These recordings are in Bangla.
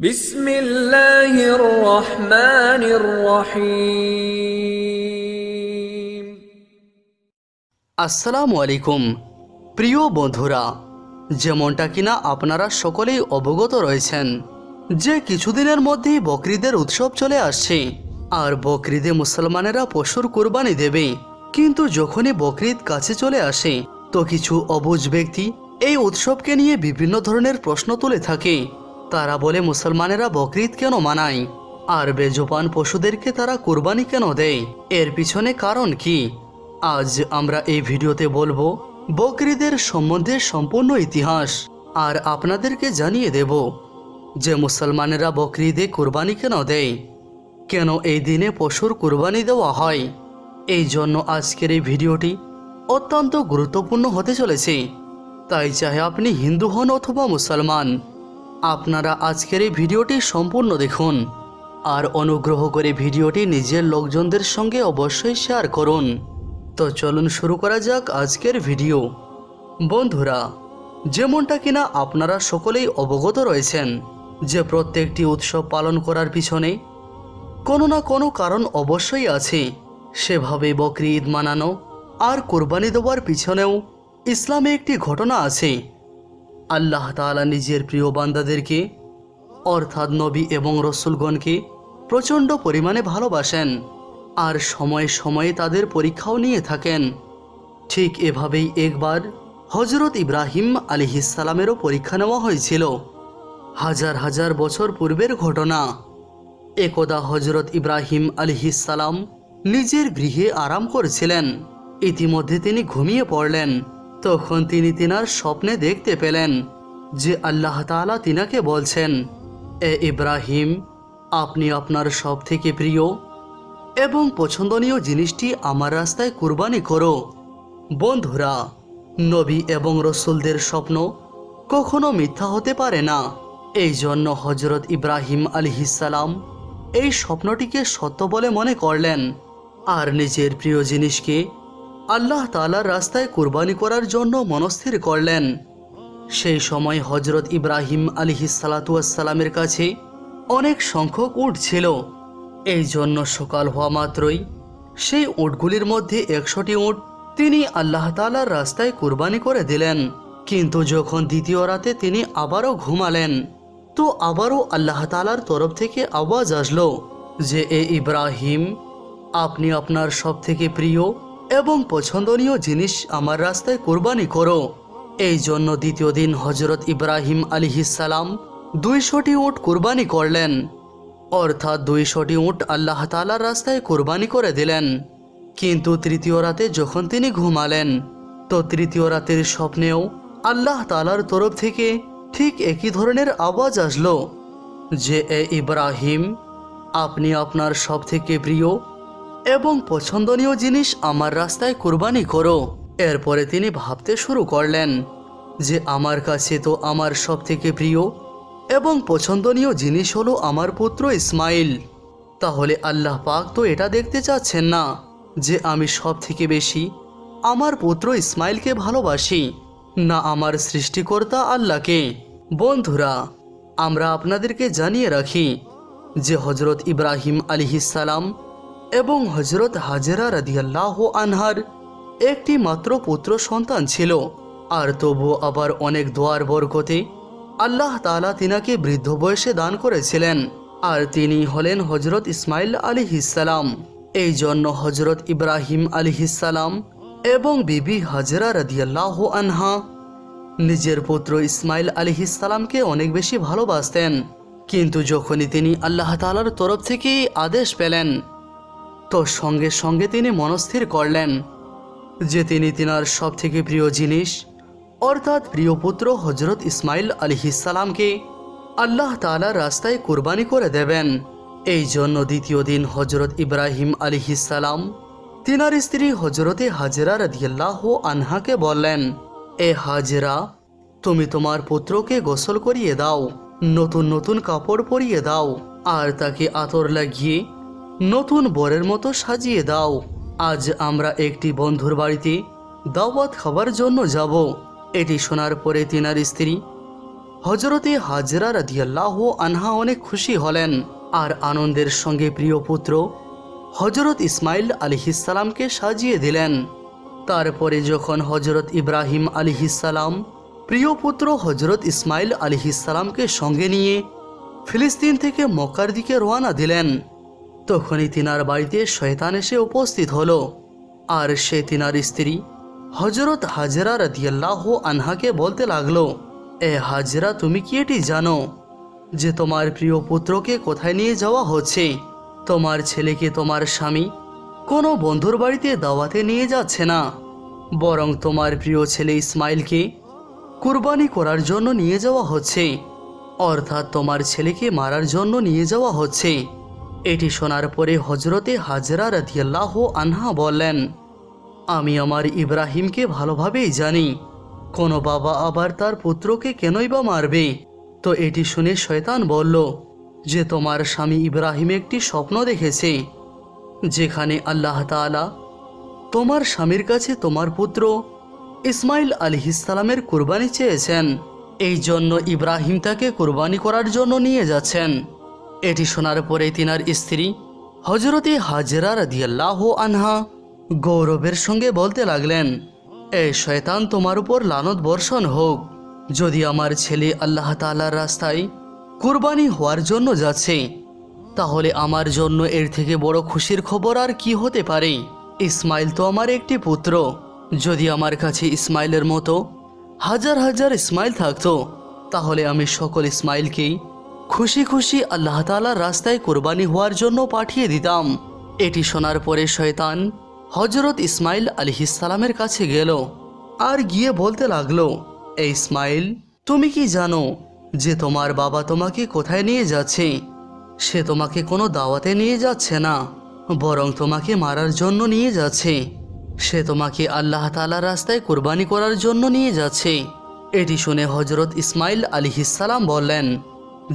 বিসমিল্লাহির রহমানির রহিম। আসসালামু আলাইকুম প্রিয় বন্ধুরা, যেমনটা কিনা আপনারা সকলেই অবগত রয়েছেন যে কিছুদিনের মধ্যেই বকরিদের উৎসব চলে আসছে। আর বকরিদে মুসলমানেরা পশুর কুরবানি দেবে। কিন্তু যখনই বকরিদ কাছে চলে আসে তো কিছু অবুঝ ব্যক্তি এই উৎসবকে নিয়ে বিভিন্ন ধরনের প্রশ্ন তুলে থাকে। তারা বলে মুসলমানেরা বকরিদ কেন মানায়, আর বেজবান পশুদেরকে তারা কুরবানি কেন দেয়, এর পিছনে কারণ কি? আজ আমরা এই ভিডিওতে বলবো বকরিদের সম্বন্ধে সম্পূর্ণ ইতিহাস, আর আপনাদেরকে জানিয়ে দেব যে মুসলমানেরা বকরিদে কুরবানি কেন দেয়, কেন এই দিনে পশুর কুরবানি দেওয়া হয়। এই জন্য আজকের এই ভিডিওটি অত্যন্ত গুরুত্বপূর্ণ হতে চলেছে। তাই চাহে আপনি হিন্দু হন অথবা মুসলমান, আপনারা আজকের এই ভিডিওটি সম্পূর্ণ দেখুন আর অনুগ্রহ করে ভিডিওটি নিজের লোকজনদের সঙ্গে অবশ্যই শেয়ার করুন। তো চলুন শুরু করা যাক আজকের ভিডিও। বন্ধুরা, যেমনটা কিনা আপনারা সকলেই অবগত রয়েছেন যে প্রত্যেকটি উৎসব পালন করার পিছনে কোনো না কোনো কারণ অবশ্যই আছে। সেভাবে বকরি ঈদ মানানো আর কোরবানি দেওয়ার পিছনেও ইসলামে একটি ঘটনা আছে। আল্লাহ তাআলা নিজের প্রিয় বান্দাদেরকে অর্থাৎ নবী এবং রসুলগণকে প্রচণ্ড পরিমাণে ভালোবাসেন আর সময়ে সময়ে তাদের পরীক্ষাও নিয়ে থাকেন। ঠিক এভাবেই একবার হজরত ইব্রাহিম আলাইহিসসালামেরও পরীক্ষা নেওয়া হয়েছিল। হাজার হাজার বছর পূর্বের ঘটনা। একদা হজরত ইব্রাহিম আলাইহিসসালাম নিজের গৃহে আরাম করছিলেন। ইতিমধ্যে তিনি ঘুমিয়ে পড়লেন। তখন তিনি তিনার স্বপ্নে দেখতে পেলেন যে আল্লাহ তাআলা তিনাকে বলছেন, এ ইব্রাহিম, আপনি আপনার সব থেকে প্রিয় এবং পছন্দনীয় জিনিসটি আমার রাস্তায় কুরবানি করো। বন্ধুরা, নবী এবং রসুলদের স্বপ্ন কখনো মিথ্যা হতে পারে না। এই জন্য হজরত ইব্রাহিম আলাইহিসসালাম এই স্বপ্নটিকে সত্য বলে মনে করলেন আর নিজের প্রিয় জিনিসকে আল্লাহ তাআলার রাস্তায় কুরবানি করার জন্য মনস্থির করলেন। সেই সময় হজরত ইব্রাহিম আলাইহিসসালামের কাছে অনেক সংখ্যক উট ছিল। এই জন্য সকাল হওয়া মাত্রই সেই উটগুলির মধ্যে 100টি উট তিনি আল্লাহ তাআলার রাস্তায় কুরবানি করে দিলেন। কিন্তু যখন দ্বিতীয় রাতে তিনি আবারও ঘুমালেন তো আবারও আল্লাহ তাআলার তরফ থেকে আওয়াজ আসলো যে এ ইব্রাহিম, আপনি আপনার সব থেকে প্রিয় এবং পছন্দনীয় জিনিস আমার রাস্তায় কুরবানি করো। এই জন্য দ্বিতীয় দিন হজরত ইব্রাহিম আলাইহিসসালাম 200টি উট কুরবানি করলেন, অর্থাৎ 200টি উট আল্লাহ তাআলার রাস্তায় কুরবানি করে দিলেন। কিন্তু তৃতীয় রাতে যখন তিনি ঘুমালেন তো তৃতীয় রাতের স্বপ্নেও আল্লাহ তাআলার তরফ থেকে ঠিক একই ধরনের আওয়াজ আসলো যে এ ইব্রাহিম, আপনি আপনার সব থেকে প্রিয় এবং পছন্দনীয় জিনিস আমার রাস্তায় কুরবানি করো। এরপরে তিনি ভাবতে শুরু করলেন যে আমার কাছে তো আমার সব থেকে প্রিয় এবং পছন্দনীয় জিনিস হলো আমার পুত্র ইসমাইল। তাহলে আল্লাহ পাক তো এটা দেখতে চাচ্ছেন না যে আমি সব থেকে বেশি আমার পুত্র ইসমাইলকে ভালোবাসি, না আমার সৃষ্টিকর্তা আল্লাহকে। বন্ধুরা, আমরা আপনাদেরকে জানিয়ে রাখি যে হজরত ইব্রাহিম আলাইহিসসালাম এবং হজরত হাজেরা রাদিয়াল্লাহু আনহার একটি মাত্র পুত্র সন্তান ছিল। আর তবুও আবার অনেক দোয়ার বরকতে আল্লাহ তাআলা তিনাকে বৃদ্ধ বয়সে দান করেছিলেন, আর তিনি হলেন হজরত ইসমাইল আলাইহিসসালাম। এই জন্য হজরত ইব্রাহিম আলাইহিসসালাম এবং বিবি হাজেরা রাদিয়াল্লাহু আনহা নিজের পুত্র ইসমাইল আলাইহিসসালামকে অনেক বেশি ভালোবাসতেন। কিন্তু যখনই তিনি আল্লাহ তাআলার তরফ থেকে আদেশ পেলেন তো সঙ্গে সঙ্গে তিনি মনস্থির করলেন যে তিনি তিনার সব থেকে প্রিয় জিনিস অর্থাৎ প্রিয় পুত্র হজরত ইসমাইল আলাইহিসসালামকে আল্লাহ তাআলার রাস্তায় কুরবানি করে দেবেন। এই জন্য দ্বিতীয় দিন হজরত ইব্রাহিম আলাইহিসসালাম তিনার স্ত্রী হজরতে হাজেরা রাদিয়াল্লাহু আনহাকে বললেন, এ হাজেরা, তুমি তোমার পুত্রকে গোসল করিয়ে দাও, নতুন নতুন কাপড় পরিয়ে দাও আর তাকে আতর লাগিয়ে নতুন বরের মতো সাজিয়ে দাও। আজ আমরা একটি বন্ধুর বাড়িতে দাওয়াত খাবার জন্য যাব। এটি শোনার পরে তিনার স্ত্রী হযরতে হাজরা রাদিয়াল্লাহু আনহা অনেক খুশি হলেন আর আনন্দের সঙ্গে প্রিয় পুত্র হযরত ইসমাইল আলাইহিসসালামকে সাজিয়ে দিলেন। তারপরে যখন হযরত ইব্রাহিম আলাইহিসসালাম প্রিয় পুত্র হযরত ইসমাইল আলাইহিসসালামকে সঙ্গে নিয়ে ফিলিস্তিন থেকে মক্কার দিকে রওনা দিলেন, তখনই তিনার বাড়িতে শয়তান এসে উপস্থিত হলো আর সে তিনার স্ত্রী হযরত হাজরা রাদিয়াল্লাহু আনহাকে বলতে লাগলো, এ হাজরা, তুমি কি এটি জানো যে তোমার প্রিয় পুত্রকে কোথায় নিয়ে যাওয়া হচ্ছে? তোমার ছেলেকে তোমার স্বামী কোনো বন্ধুর বাড়িতে দাওয়াতে নিয়ে যাচ্ছে না, বরং তোমার প্রিয় ছেলে ইসমাইলকে কুরবানি করার জন্য নিয়ে যাওয়া হচ্ছে, অর্থাৎ তোমার ছেলেকে মারার জন্য নিয়ে যাওয়া হচ্ছে। এটি শোনার পরে হযরতে হাজরা রাদিয়াল্লাহু আনহা বললেন, আমি আমার ইব্রাহিমকে ভালোভাবেই জানি, কোনো বাবা আবার তার পুত্রকে কেনই বা মারবে? তো এটি শুনে শয়তান বলল যে তোমার স্বামী ইব্রাহিম একটি স্বপ্ন দেখেছে, যেখানে আল্লাহ তাআলা তোমার স্বামীর কাছে তোমার পুত্র ইসমাইল আলাইহিসসালামের কুরবানি চেয়েছেন, এই জন্য ইব্রাহিম তাকে কুরবানি করার জন্য নিয়ে যাচ্ছেন। এটি শোনার পরে তিনার স্ত্রী হযরতে হাজরা রাদিয়াল্লাহু আনহা গৌরবের সঙ্গে বলতে লাগলেন, এ শয়তান, তোমার উপর লানত বর্ষণ হোক। যদি আমার ছেলে আল্লাহ তাআলার রাস্তায় কুরবানি হওয়ার জন্য যাচ্ছে, তাহলে আমার জন্য এর থেকে বড় খুশির খবর আর কি হতে পারে? ইসমাইল তো আমার একটি পুত্র, যদি আমার কাছে ইসমাইলের মতো হাজার হাজার ইসমাইল থাকতো, তাহলে আমি সকল ইসমাইলকেই খুশি খুশি আল্লাহ তাআলার রাস্তায় কুরবানি হওয়ার জন্য পাঠিয়ে দিতাম। এটি শোনার পরে শয়তান হযরত ইসমাইল আলাইহিসসালামের কাছে গেল আর গিয়ে বলতে লাগলো, এ ইসমাইল, তুমি কি জানো যে তোমার বাবা তোমাকে কোথায় নিয়ে যাচ্ছে? সে তোমাকে কোনো দাওয়াতে নিয়ে যাচ্ছে না, বরং তোমাকে মারার জন্য নিয়ে যাচ্ছে। সে তোমাকে আল্লাহ তাআলার রাস্তায় কুরবানি করার জন্য নিয়ে যাচ্ছে। এটি শুনে হযরত ইসমাইল আলাইহিসসালাম বললেন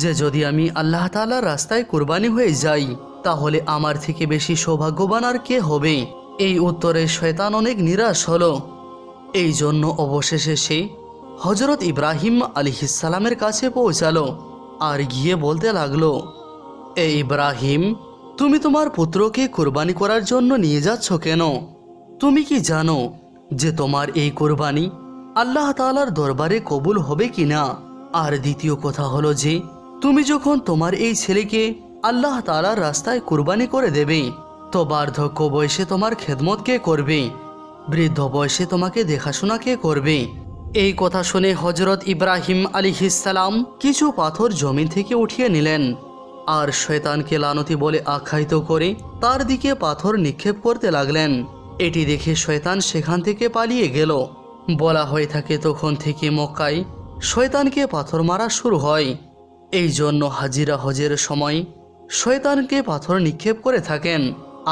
যে যদি আমি আল্লাহ তাআলার রাস্তায় কুরবানি হয়ে যাই, তাহলে আমার থেকে বেশি সৌভাগ্যবান আর কে হবে? এই উত্তরে শয়তান অনেক নিরাশ হলো। এই জন্য অবশেষে সে হযরত ইব্রাহিম আলাইহিসসালামের কাছে পৌঁছালো আর গিয়ে বলতে লাগলো, এ ইব্রাহিম, তুমি তোমার পুত্রকে কুরবানি করার জন্য নিয়ে যাচ্ছ কেন? তুমি কি জানো যে তোমার এই কুরবানি আল্লাহ তাআলার দরবারে কবুল হবে কিনা? আর দ্বিতীয় কথা হলো যে তুমি যখন তোমার এই ছেলেকে আল্লাহ তাআলার রাস্তায় কুরবানি করে দেবে, তো বার্ধক্য বয়সে তোমার খেদমত কে করবে? বৃদ্ধ বয়সে তোমাকে দেখাশোনা কে করবে? এই কথা শুনে হযরত ইব্রাহিম আলাইহিসসালাম কিছু পাথর জমিন থেকে উঠিয়ে নিলেন আর শয়তানকে লানতি বলে আখ্যায়িত করে তার দিকে পাথর নিক্ষেপ করতে লাগলেন। এটি দেখে শয়তান সেখান থেকে পালিয়ে গেল। বলা হয়ে থাকে তখন থেকে মক্কায় শয়তানকে পাথর মারা শুরু হয়। এই জন্য হাজিরা হজের সময় শয়তানকে পাথর নিক্ষেপ করে থাকেন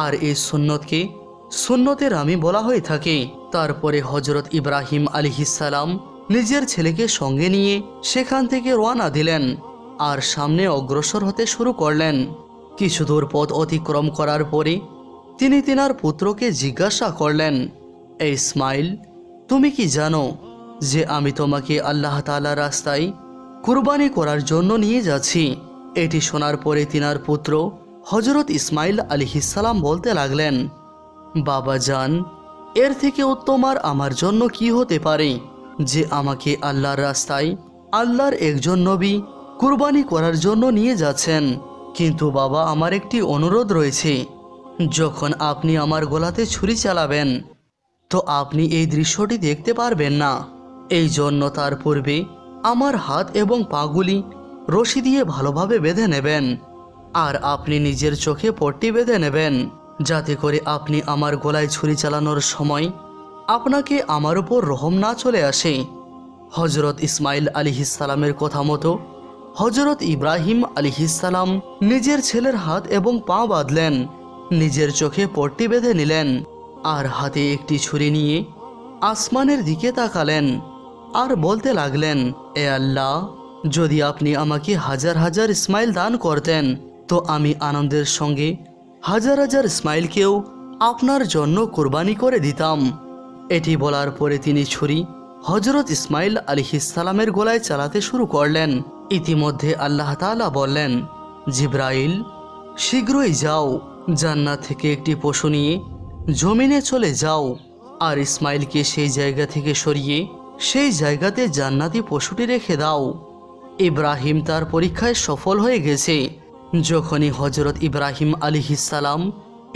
আর এই সুন্নতকে সুন্নতের আমি বলা হয়ে থাকে। তারপরে হযরত ইব্রাহিম আলাইহিসসালাম নিজের ছেলেকে সঙ্গে নিয়ে সেখান থেকে রওনা দিলেন আর সামনে অগ্রসর হতে শুরু করলেন। কিছু দূর পথ অতিক্রম করার পরে তিনি তিনার পুত্রকে জিজ্ঞাসা করলেন, এ ইসমাইল, তুমি কি জানো যে আমি তোমাকে আল্লাহ তাআলার রাস্তায় কুরবানি করার জন্য নিয়ে যাচ্ছি? এটি শোনার পরে তিনার পুত্র হযরত ইসমাইল আলাইহিসসালাম বলতে লাগলেন, বাবা জান, এর থেকে উত্তম আর আমার জন্য কি হতে পারে যে আমাকে আল্লাহর রাস্তায় আল্লাহর একজন নবী কুরবানি করার জন্য নিয়ে যাচ্ছেন। কিন্তু বাবা, আমার একটি অনুরোধ রয়েছে, যখন আপনি আমার গলাতে ছুরি চালাবেন তো আপনি এই দৃশ্যটি দেখতে পারবেন না। এই জন্য তার পূর্বে আমার হাত এবং পাগুলি রশি দিয়ে ভালোভাবে বেঁধে নেবেন আর আপনি নিজের চোখে পট্টি বেঁধে নেবেন, যাতে করে আপনি আমার গলায় ছুরি চালানোর সময় আপনাকে আমার উপর রহম না চলে আসে। হযরত ইসমাইল আলাইহিসসালামের কথা মতো হযরত ইব্রাহিম আলাইহিসসালাম নিজের ছেলের হাত এবং পা বাঁধলেন, নিজের চোখে পট্টি বেঁধে নিলেন আর হাতে একটি ছুরি নিয়ে আসমানের দিকে তাকালেন আর বলতে লাগলেন, এ আল্লাহ, যদি আপনি আমাকে হাজার হাজার ইসমাইল দান করতেন তো আমি আনন্দের সঙ্গে হাজার হাজার ইসমাইলকেও আপনার জন্য কুরবানি করে দিতাম। এটি বলার পরে তিনি ছুরি হযরত ইসমাইল আলাইহিসসালামের গলায় চালাতে শুরু করলেন। ইতিমধ্যে আল্লাহ তাআলা বললেন, জিবরাইল শীঘ্রই যাও, জান্নাত থেকে একটি পশু নিয়ে জমিনে চলে যাও আর ইসমাইলকে সেই জায়গা থেকে সরিয়ে সেই জায়গাতে জান্নাতি পশুটি রেখে দাও। ইব্রাহিম তার পরীক্ষায় সফল হয়ে গেছে। যখনই হযরত ইব্রাহিম আলাইহিসসালাম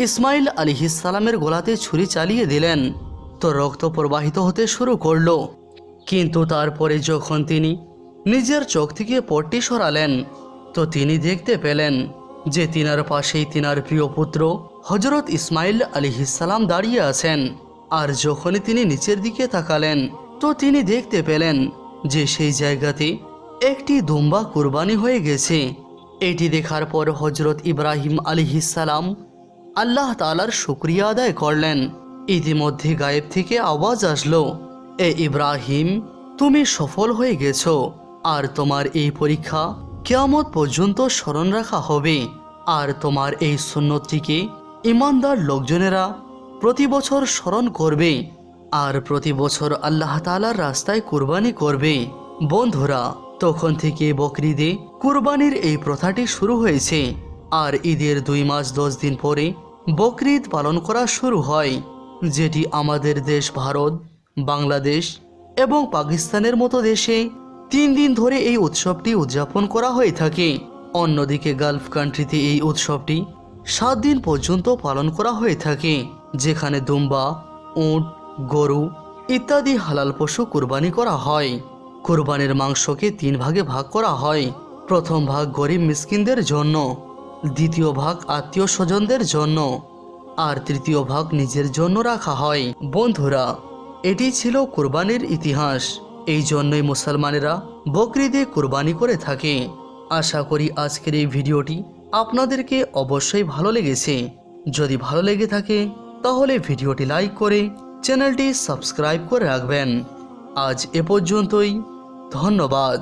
ইসমাইল আলাইহিসসালামের গলাতে ছুরি চালিয়ে দিলেন তো রক্ত প্রবাহিত হতে শুরু করলো। কিন্তু তারপরে যখন তিনি নিজের চোখ থেকে পট্টি সরালেন তো তিনি দেখতে পেলেন যে তিনার পাশেই তিনার প্রিয় পুত্র হযরত ইসমাইল আলাইহিসসালাম দাঁড়িয়ে আছেন। আর যখনই তিনি নিচের দিকে তাকালেন তো তিনি দেখতে পেলেন যে সেই জায়গাতে একটি দুম্বা কুরবানি হয়ে গেছে। এটি দেখার পর হযরত ইব্রাহিম আলাইহিসসালাম আল্লাহ তাআলার শুকরিয়া আদায় করলেন। ইতিমধ্যে গায়েব থেকে আওয়াজ আসলো, এ ইব্রাহিম, তুমি সফল হয়ে গেছো আর তোমার এই পরীক্ষা কিয়ামত পর্যন্ত স্মরণ রাখা হবে। আর তোমার এই সুন্নতটিকে ঈমানদার লোকজনেরা প্রতি বছর স্মরণ করবে আর প্রতি বছর আল্লাহ তাআলার রাস্তায় কুরবানি করবে। বন্ধুরা, তখন থেকে বকরিদে কুরবানির এই প্রথাটি শুরু হয়েছে। আর ঈদের 2 মাস 10 দিন পরে বকরিদ পালন করা শুরু হয়, যেটি আমাদের দেশ ভারত, বাংলাদেশ এবং পাকিস্তানের মতো দেশে 3 দিন ধরে এই উৎসবটি উদযাপন করা হয়ে থাকে। অন্যদিকে গালফ কান্ট্রিতে এই উৎসবটি 7 দিন পর্যন্ত পালন করা হয়ে থাকে, যেখানে দুম্বা, উট, গরু ইত্যাদি হালাল পশু কুরবানি করা হয়। কুরবানির মাংসকে 3 ভাগে ভাগ করা হয়। প্রথম ভাগ গরিব মিসকিনদের জন্য, দ্বিতীয় ভাগ আত্মীয় স্বজনদের জন্য আর তৃতীয় ভাগ নিজের জন্য রাখা হয়। বন্ধুরা, এটি ছিল কুরবানির ইতিহাস। এই জন্যই মুসলমানেরা বকরিদে কুরবানি করে থাকে। আশা করি আজকের এই ভিডিওটি আপনাদেরকে অবশ্যই ভালো লেগেছে। যদি ভালো লেগে থাকে তাহলে ভিডিওটি লাইক করে চ্যানেলটি সাবস্ক্রাইব করে রাখবেন। আজ এ পর্যন্তই, ধন্যবাদ।